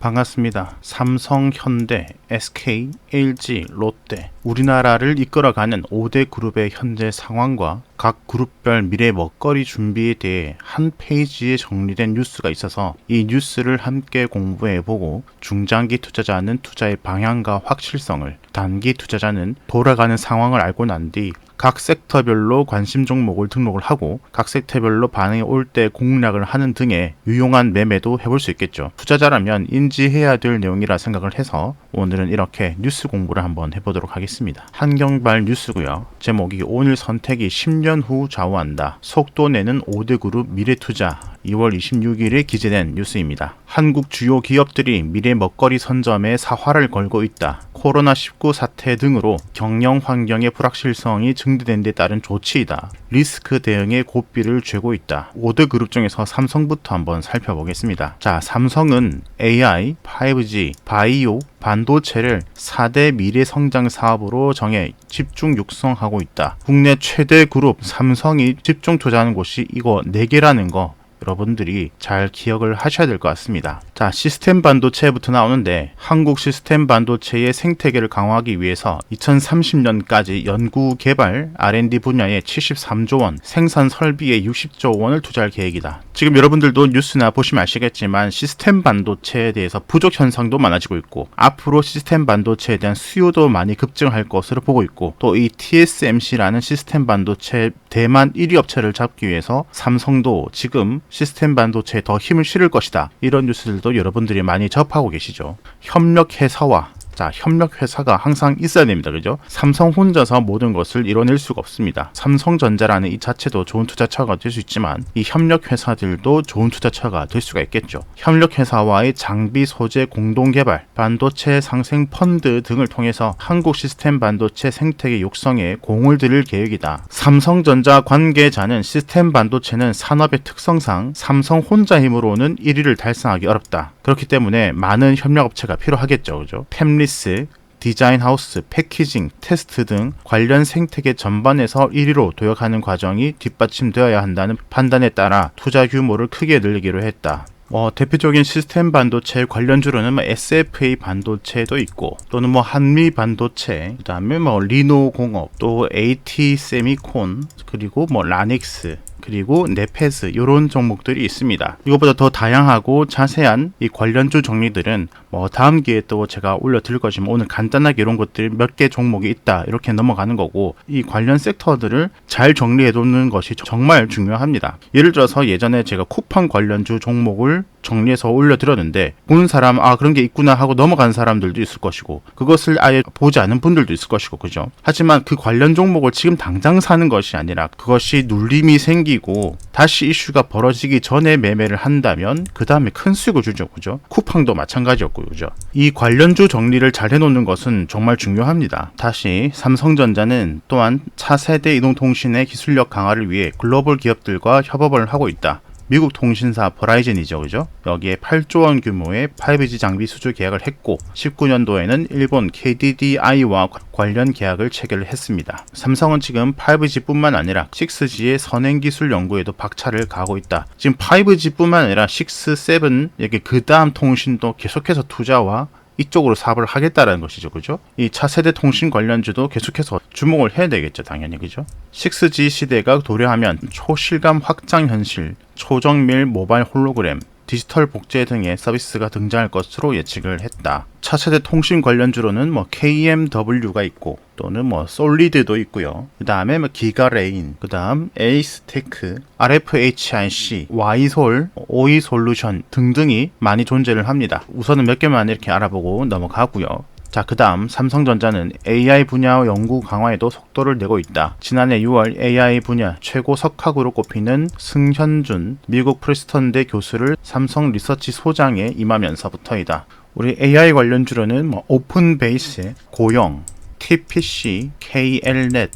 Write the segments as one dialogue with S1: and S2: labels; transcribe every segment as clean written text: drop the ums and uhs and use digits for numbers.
S1: 반갑습니다. 삼성, 현대, SK, LG, 롯데 우리나라를 이끌어가는 5대 그룹의 현재 상황과 각 그룹별 미래 먹거리 준비에 대해 한 페이지에 정리된 뉴스가 있어서 이 뉴스를 함께 공부해보고 중장기 투자자는 투자의 방향과 확실성을, 단기 투자자는 돌아가는 상황을 알고 난 뒤 각 섹터별로 관심 종목을 등록을 하고 각 섹터별로 반응이 올 때 공략을 하는 등의 유용한 매매도 해볼 수 있겠죠. 투자자라면 인지해야 될 내용이라 생각을 해서 오늘은 이렇게 뉴스 공부를 한번 해보도록 하겠습니다. 한경발 뉴스고요. 제목이 오늘 선택이 10년 후 좌우한다. 속도 내는 5대 그룹 미래투자 2월 26일에 기재된 뉴스입니다. 한국 주요 기업들이 미래 먹거리 선점에 사활을 걸고 있다. 코로나19 사태 등으로 경영 환경의 불확실성이 증대된 데 따른 조치이다. 리스크 대응에 고삐를 쥐고 있다. 5대 그룹 중에서 삼성부터 한번 살펴보겠습니다. 자, 삼성은 AI, 5G, 바이오, 반도체를 4대 미래 성장 사업으로 정해 집중 육성하고 있다. 국내 최대 그룹 삼성이 집중 투자하는 곳이 이거 4개라는 거 여러분들이 잘 기억을 하셔야 될 것 같습니다. 자, 시스템 반도체부터 나오는데 한국 시스템 반도체의 생태계를 강화하기 위해서 2030년까지 연구 개발 R&D 분야에 73조 원, 생산 설비에 60조 원을 투자할 계획이다. 지금 여러분들도 뉴스나 보시면 아시겠지만 시스템 반도체에 대해서 부족 현상도 많아지고 있고 앞으로 시스템 반도체에 대한 수요도 많이 급증할 것으로 보고 있고 또 이 TSMC라는 시스템 반도체 대만 1위 업체를 잡기 위해서 삼성도 지금 시스템 반도체에 더 힘을 실을 것이다. 이런 뉴스들도 여러분들이 많이 접하고 계시죠. 협력회사와 협력회사가 항상 있어야 됩니다. 그죠? 삼성 혼자서 모든 것을 이뤄낼 수가 없습니다. 삼성전자라는 이 자체도 좋은 투자처가 될 수 있지만 이 협력회사들도 좋은 투자처가 될 수가 있겠죠. 협력회사와의 장비 소재 공동개발, 반도체 상생 펀드 등을 통해서 한국 시스템 반도체 생태계 육성에 공을 들일 계획이다. 삼성전자 관계자는 시스템 반도체는 산업의 특성상 삼성 혼자 힘으로는 1위를 달성하기 어렵다. 그렇기 때문에 많은 협력업체가 필요하겠죠. 그죠? 팹리스, 디자인 하우스, 패키징, 테스트 등 관련 생태계 전반에서 1위로 도약하는 과정이 뒷받침되어야 한다는 판단에 따라 투자 규모를 크게 늘리기로 했다. 대표적인 시스템 반도체 관련주로는 SFA 반도체도 있고 또는 한미 반도체, 그다음에 리노공업, 또 AT 세미콘, 그리고 라닉스, 그리고 네페스 이런 종목들이 있습니다. 이것보다 더 다양하고 자세한 이 관련주 정리들은 다음 기회에 또 제가 올려드릴 것이면 오늘 간단하게 이런 것들 몇 개 종목이 있다 이렇게 넘어가는 거고 이 관련 섹터들을 잘 정리해 두는 것이 정말 중요합니다. 예를 들어서 예전에 제가 쿠팡 관련주 종목을 정리해서 올려드렸는데 보는 사람 그런 게 있구나 하고 넘어간 사람들도 있을 것이고 그것을 아예 보지 않은 분들도 있을 것이고 그죠? 하지만 그 관련 종목을 지금 당장 사는 것이 아니라 그것이 눌림이 생기고 다시 이슈가 벌어지기 전에 매매를 한다면 그 다음에 큰 수익을 주죠. 그죠? 쿠팡도 마찬가지였고요. 그죠? 이 관련주 정리를 잘 해놓는 것은 정말 중요합니다. 다시 삼성전자는 또한 차세대 이동통신의 기술력 강화를 위해 글로벌 기업들과 협업을 하고 있다. 미국 통신사 버라이즌이죠. 그죠? 여기에 8조 원 규모의 5G 장비 수주 계약을 했고 19년도에는 일본 KDDI와 관련 계약을 체결을 했습니다. 삼성은 지금 5G뿐만 아니라 6G의 선행 기술 연구에도 박차를 가하고 있다. 지금 5G뿐만 아니라 6, 7 이렇게 그 다음 통신도 계속해서 투자와 이쪽으로 사업을 하겠다라는 것이죠. 그죠? 이 차세대 통신 관련주도 계속해서 주목을 해야 되겠죠. 당연히. 그죠? 6G 시대가 도래하면 초실감 확장 현실, 초정밀 모바일 홀로그램, 디지털 복제 등의 서비스가 등장할 것으로 예측을 했다. 차세대 통신 관련주로는 KMW가 있고 또는 솔리드도 있고요. 그 다음에 기가레인, 그 다음 에이스테크, RFHIC, Y솔, OE솔루션 등등이 많이 존재를 합니다. 우선은 몇 개만 이렇게 알아보고 넘어가고요. 자, 그 다음 삼성전자는 AI 분야 연구 강화에도 속도를 내고 있다. 지난해 6월 AI 분야 최고 석학으로 꼽히는 승현준 미국 프리스턴대 교수를 삼성 리서치 소장에 임하면서부터이다. 우리 AI 관련주로는 오픈베이스, 고영, TPC, KLnet,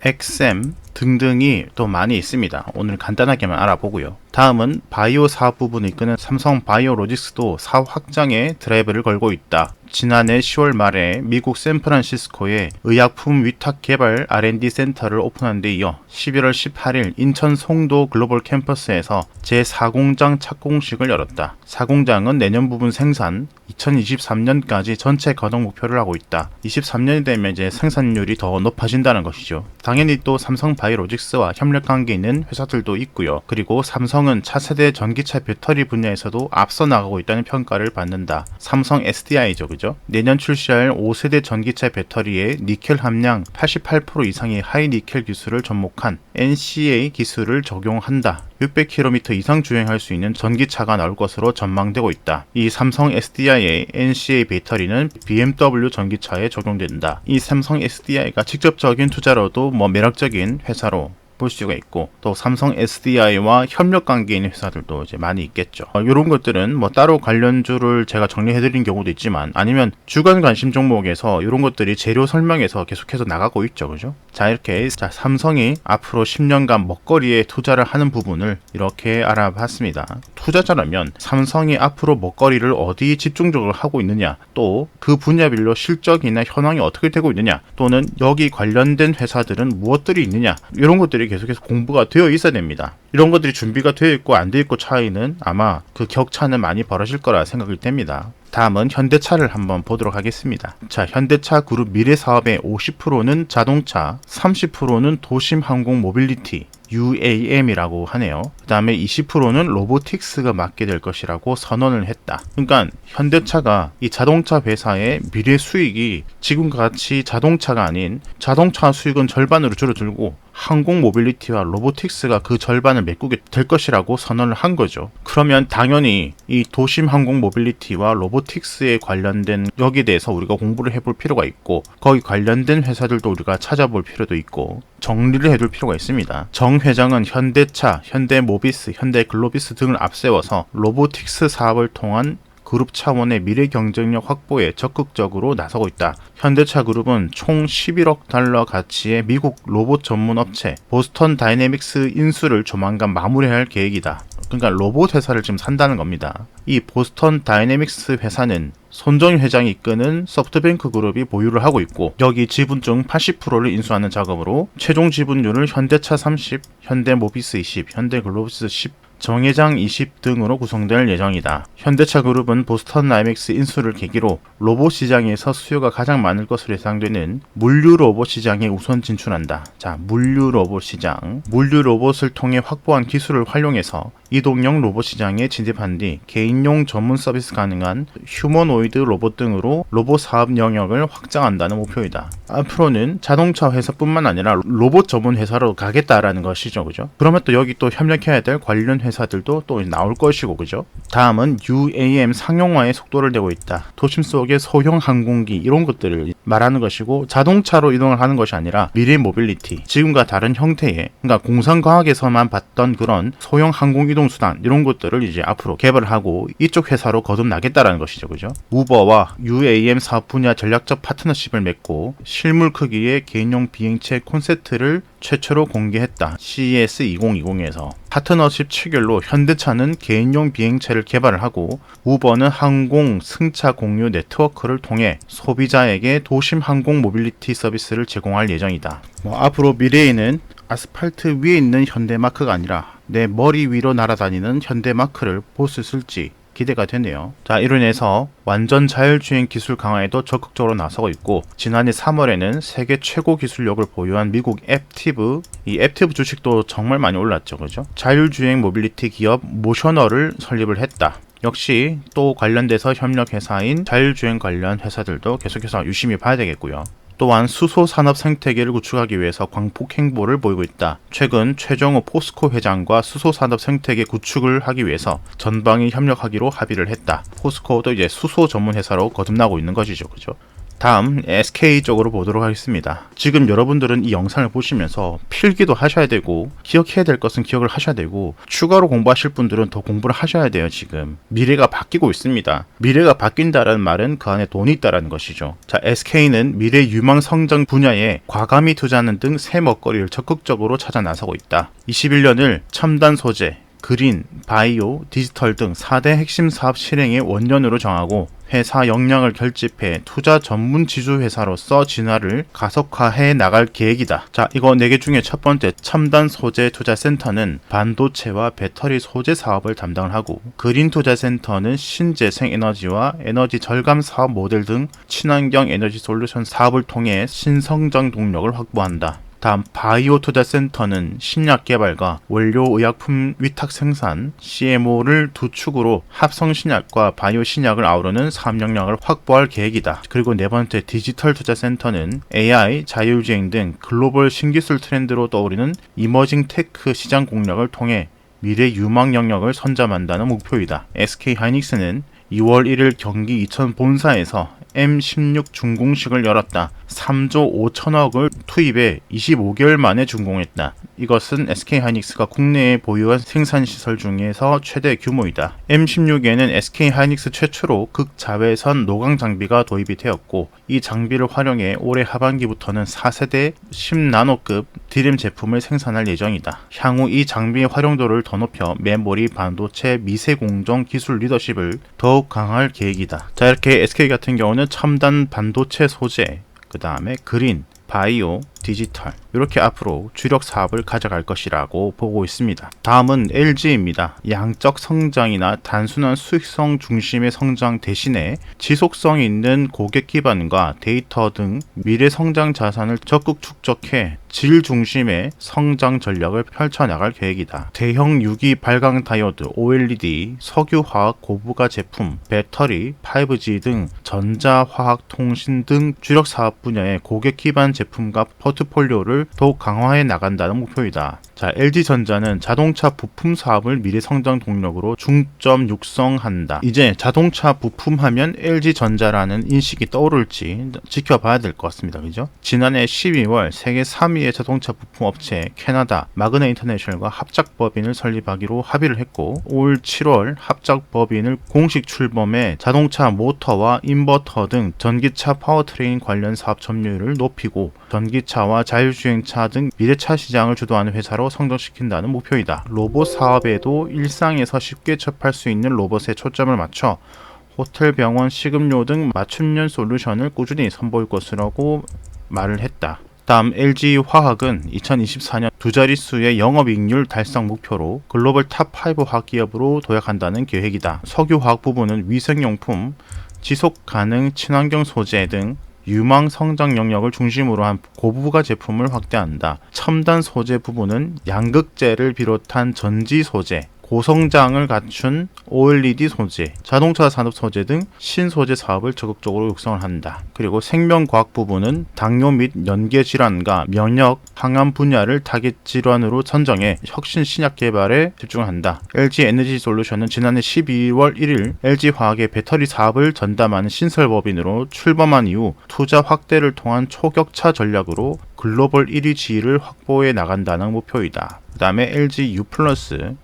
S1: XM 등등이 또 많이 있습니다. 오늘 간단하게만 알아보고요. 다음은 바이오 사업 부분을 이끄는 삼성 바이오로직스도 사업 확장에 드라이브를 걸고 있다. 지난해 10월 말에 미국 샌프란시스코에 의약품 위탁 개발 R&D 센터를 오픈한 데 이어 11월 18일 인천 송도 글로벌 캠퍼스에서 제4공장 착공식을 열었다. 4공장은 내년 부분 생산, 2023년까지 전체 가동 목표를 하고 있다. 23년이 되면 이제 생산율이 더 높아진다는 것이죠. 당연히 또 삼성바이오로직스와 협력 관계 있는 회사들도 있고요. 그리고 삼성은 차세대 전기차 배터리 분야에서도 앞서 나가고 있다는 평가를 받는다. 삼성 SDI죠, 그죠? 내년 출시할 5세대 전기차 배터리에 니켈 함량 88% 이상의 하이 니켈 기술을 접목한 NCA 기술을 적용한다. 600km 이상 주행할 수 있는 전기차가 나올 것으로 전망되고 있다. 이 삼성 SDI의 NCA 배터리는 BMW 전기차에 적용된다. 이 삼성 SDI가 직접적인 투자로도 매력적인 회사로 볼 수가 있고, 또 삼성 SDI와 협력 관계 있는 회사들도 이제 많이 있겠죠. 이런 것들은 따로 관련주를 제가 정리해드린 경우도 있지만, 아니면 주간 관심 종목에서 이런 것들이 재료 설명에서 계속해서 나가고 있죠, 그죠? 자, 이렇게 삼성이 앞으로 10년간 먹거리에 투자를 하는 부분을 이렇게 알아봤습니다. 투자자라면 삼성이 앞으로 먹거리를 어디 집중적으로 하고 있느냐, 또 그 분야별로 실적이나 현황이 어떻게 되고 있느냐, 또는 여기 관련된 회사들은 무엇들이 있느냐, 이런 것들이 계속해서 공부가 되어 있어야 됩니다. 이런 것들이 준비가 되어 있고 안 되어 있고 차이는 아마 그 격차는 많이 벌어질 거라 생각이 됩니다. 다음은 현대차를 한번 보도록 하겠습니다. 자, 현대차 그룹 미래 사업의 50%는 자동차, 30%는 도심 항공 모빌리티, UAM이라고 하네요. 그 다음에 20%는 로보틱스가 맡게 될 것이라고 선언을 했다. 그러니까 현대차가 이 자동차 회사의 미래 수익이 지금과 같이 자동차가 아닌 자동차 수익은 절반으로 줄어들고 항공 모빌리티와 로보틱스가 그 절반을 메꾸게 될 것이라고 선언을 한 거죠. 그러면 당연히 이 도심 항공 모빌리티와 로보틱스에 관련된 여기에 대해서 우리가 공부를 해볼 필요가 있고, 거기 관련된 회사들도 우리가 찾아볼 필요도 있고 정리를 해둘 필요가 있습니다. 정 회장은 현대차, 현대모비스, 현대글로비스 등을 앞세워서 로보틱스 사업을 통한 그룹 차원의 미래 경쟁력 확보에 적극적으로 나서고 있다. 현대차 그룹은 총 11억 달러 가치의 미국 로봇 전문 업체 보스턴 다이내믹스 인수를 조만간 마무리할 계획이다. 그러니까 로봇 회사를 지금 산다는 겁니다. 이 보스턴 다이내믹스 회사는 손정희 회장이 이끄는 소프트뱅크 그룹이 보유를 하고 있고, 여기 지분 중 80%를 인수하는 작업으로 최종 지분율을 현대차 30, 현대모비스 20, 현대글로비스 10, 정회장 20 등으로 구성될 예정이다. 현대차 그룹은 보스턴 다이내믹스 인수를 계기로 로봇 시장에서 수요가 가장 많을 것으로 예상되는 물류 로봇 시장에 우선 진출한다. 자, 물류 로봇 시장. 물류 로봇을 통해 확보한 기술을 활용해서 이동형 로봇 시장에 진입한 뒤 개인용 전문 서비스 가능한 휴머노이드 로봇 등으로 로봇 사업 영역을 확장한다는 목표이다. 앞으로는 자동차 회사뿐만 아니라 로봇 전문 회사로 가겠다라는 것이죠, 그죠? 그러면 또 여기 또 협력해야 될 관련 회사들도 또 나올 것이고, 그죠? 다음은 UAM 상용화에 속도를 내고 있다. 도심 속의 소형 항공기 이런 것들을 말하는 것이고, 자동차로 이동을 하는 것이 아니라 미래 모빌리티, 지금과 다른 형태의, 그러니까 공상과학에서만 봤던 그런 소형 항공 이동 수단 이런 것들을 이제 앞으로 개발하고 이쪽 회사로 거듭나겠다라는 것이죠, 그죠? 우버와 UAM 사업 분야 전략적 파트너십을 맺고 실물 크기의 개인용 비행체 콘셉트를 최초로 공개했다. CES 2020에서 파트너십 체결로 현대차는 개인용 비행체를 개발을 하고, 우버는 항공 승차 공유 네트워크를 통해 소비자에게 도심 항공 모빌리티 서비스를 제공할 예정이다. 앞으로 미래에는 아스팔트 위에 있는 현대마크가 아니라 내 머리 위로 날아다니는 현대마크를 볼 수 있을지 기대가 되네요. 자, 이로 인해서 완전 자율주행 기술 강화에도 적극적으로 나서고 있고, 지난해 3월에는 세계 최고 기술력을 보유한 미국 앱티브, 이 앱티브 주식도 정말 많이 올랐죠, 그죠? 자율주행 모빌리티 기업 모셔널을 설립을 했다. 역시 또 관련돼서 협력 회사인 자율주행 관련 회사들도 계속해서 유심히 봐야 되겠고요. 또한 수소 산업 생태계를 구축하기 위해서 광폭 행보를 보이고 있다. 최근 최정우 포스코 회장과 수소 산업 생태계 구축을 하기 위해서 전방위 협력하기로 합의를 했다. 포스코도 이제 수소 전문 회사로 거듭나고 있는 것이죠, 그죠? 다음 SK 쪽으로 보도록 하겠습니다. 지금 여러분들은 이 영상을 보시면서 필기도 하셔야 되고, 기억해야 될 것은 기억을 하셔야 되고, 추가로 공부하실 분들은 더 공부를 하셔야 돼요. 지금 미래가 바뀌고 있습니다. 미래가 바뀐다라는 말은 그 안에 돈이 있다라는 것이죠. 자, SK는 미래 유망 성장 분야에 과감히 투자하는 등 새 먹거리를 적극적으로 찾아 나서고 있다. 21년을 첨단 소재, 그린, 바이오, 디지털 등 4대 핵심 사업 실행의 원년으로 정하고 회사 역량을 결집해 투자 전문 지주 회사로서 진화를 가속화해 나갈 계획이다. 자, 이거 4개 중에 첫 번째 첨단 소재 투자센터는 반도체와 배터리 소재 사업을 담당을 하고, 그린 투자센터는 신재생 에너지와 에너지 절감 사업 모델 등 친환경 에너지 솔루션 사업을 통해 신성장 동력을 확보한다. 다음 바이오 투자센터는 신약 개발과 원료 의약품 위탁 생산, CMO를 두 축으로 합성 신약과 바이오 신약을 아우르는 사업 역량을 확보할 계획이다. 그리고 네 번째 디지털 투자센터는 AI, 자율주행 등 글로벌 신기술 트렌드로 떠오르는 이머징 테크 시장 공략을 통해 미래 유망 영역을 선점한다는 목표이다. SK하이닉스는 2월 1일 경기 이천 본사에서 M16 준공식을 열었다. 3조 5천억을 투입해 25개월 만에 준공했다. 이것은 SK하이닉스가 국내에 보유한 생산시설 중에서 최대 규모이다. M16에는 SK하이닉스 최초로 극자외선 노광 장비가 도입이 되었고, 이 장비를 활용해 올해 하반기부터는 4세대 10나노급 D램 제품을 생산할 예정이다. 향후 이 장비의 활용도를 더 높여 메모리, 반도체, 미세공정 기술 리더십을 더욱 강화할 계획이다. 자, 이렇게 SK 같은 경우는 첨단 반도체 소재, 그 다음에 그린, 바이오, 디지털 이렇게 앞으로 주력 사업을 가져갈 것이라고 보고 있습니다. 다음은 LG입니다. 양적 성장이나 단순한 수익성 중심의 성장 대신에 지속성 있는 고객 기반과 데이터 등 미래 성장 자산을 적극 축적해 질 중심의 성장 전략을 펼쳐나갈 계획이다. 대형 유기 발광 다이오드, OLED, 석유화학 고부가 제품, 배터리, 5G 등 전자화학 통신 등 주력 사업 분야의 고객 기반 제품과 포트폴리오를 더욱 강화해 나간다는 목표이다. 자, LG전자는 자동차 부품 사업을 미래 성장 동력으로 중점 육성한다. 이제 자동차 부품 하면 LG전자라는 인식이 떠오를지 지켜봐야 될 것 같습니다. 그죠? 지난해 12월 세계 3위의 자동차 부품 업체 캐나다 마그나 인터내셔널과 합작 법인을 설립하기로 합의를 했고, 올 7월 합작 법인을 공식 출범해 자동차 모터와 인버터 등 전기차 파워트레인 관련 사업 점유율을 높이고 전기차와 자율주행차 등 미래차 시장을 주도하는 회사로 성장시킨다는 목표이다. 로봇 사업에도 일상에서 쉽게 접할 수 있는 로봇에 초점을 맞춰 호텔, 병원, 식음료 등 맞춤형 솔루션을 꾸준히 선보일 것이라고 말을 했다. 다음 LG화학은 2024년 두 자릿수의 영업이익률 달성 목표로 글로벌 탑5 화기업으로 도약한다는 계획이다. 석유화학 부분은 위생용품, 지속가능 친환경 소재 등 유망 성장 영역을 중심으로 한 고부가 제품을 확대한다. 첨단 소재 부분은 양극재를 비롯한 전지 소재, 고성장을 갖춘 OLED 소재, 자동차 산업 소재 등 신소재 사업을 적극적으로 육성을 한다. 그리고 생명과학 부분은 당뇨 및 연계 질환과 면역, 항암 분야를 타겟 질환으로 선정해 혁신 신약 개발에 집중한다. LG 에너지 솔루션은 지난해 12월 1일 LG화학의 배터리 사업을 전담하는 신설법인으로 출범한 이후 투자 확대를 통한 초격차 전략으로 글로벌 1위 지위를 확보해 나간다는 목표이다. 그 다음에 LG U+,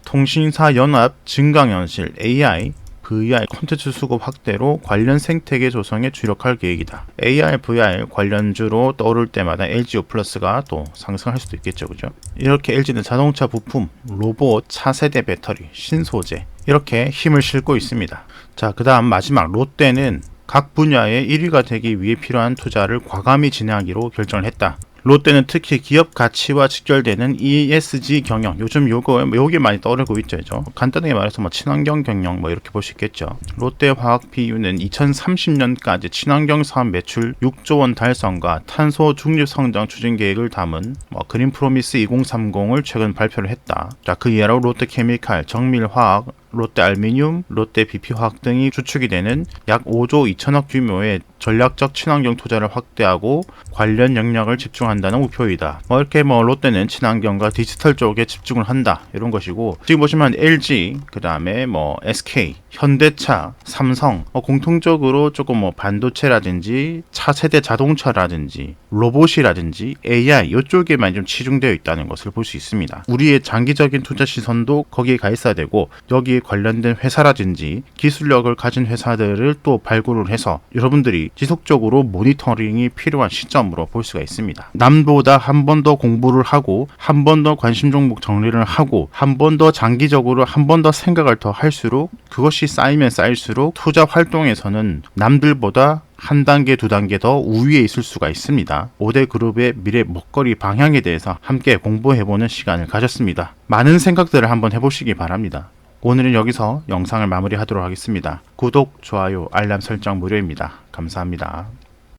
S1: 통신사 연합 증강현실, AI, VR 콘텐츠 수급 확대로 관련 생태계 조성에 주력할 계획이다. AR, VR 관련주로 떠오를 때마다 LG U+가 또 상승할 수도 있겠죠. 그죠? 이렇게 LG는 자동차 부품, 로봇, 차세대 배터리, 신소재 이렇게 힘을 싣고 있습니다. 자, 그 다음 마지막 롯데는 각 분야의 1위가 되기 위해 필요한 투자를 과감히 진행하기로 결정을 했다. 롯데는 특히 기업 가치와 직결되는 ESG 경영, 요즘 요게 많이 떠오르고 있죠. 간단하게 말해서 친환경 경영 이렇게 볼 수 있겠죠. 롯데화학 BU는 2030년까지 친환경 사업 매출 6조 원 달성과 탄소 중립 성장 추진 계획을 담은 그린 프로미스 2030을 최근 발표를 했다. 자, 그 이하로 롯데케미칼, 정밀화학, 롯데알미늄, 롯데 BP화학 등이 주축이 되는 약 5조 2천억 규모의 전략적 친환경 투자를 확대하고 관련 영역을 집중한다는 목표이다. 이렇게 롯데는 친환경과 디지털 쪽에 집중을 한다 이런 것이고, 지금 보시면 LG, 그 다음에 SK, 현대차, 삼성 공통적으로 조금 반도체라든지 차세대 자동차라든지 로봇이라든지 AI 이쪽에만 좀 치중되어 있다는 것을 볼 수 있습니다. 우리의 장기적인 투자 시선도 거기에 가 있어야 되고, 여기에 관련된 회사라든지 기술력을 가진 회사들을 또 발굴을 해서 여러분들이 지속적으로 모니터링이 필요한 시점으로 볼 수가 있습니다. 남보다 한 번 더 공부를 하고 한 번 더 관심 종목 정리를 하고 한 번 더 장기적으로 한 번 더 생각을 더 할수록 그것이 쌓이면 쌓일수록 투자 활동에서는 남들보다 한 단계, 두 단계 더 우위에 있을 수가 있습니다. 5대 그룹의 미래 먹거리 방향에 대해서 함께 공부해보는 시간을 가졌습니다. 많은 생각들을 한번 해보시기 바랍니다. 오늘은 여기서 영상을 마무리하도록 하겠습니다. 구독, 좋아요, 알람 설정 무료입니다. 감사합니다.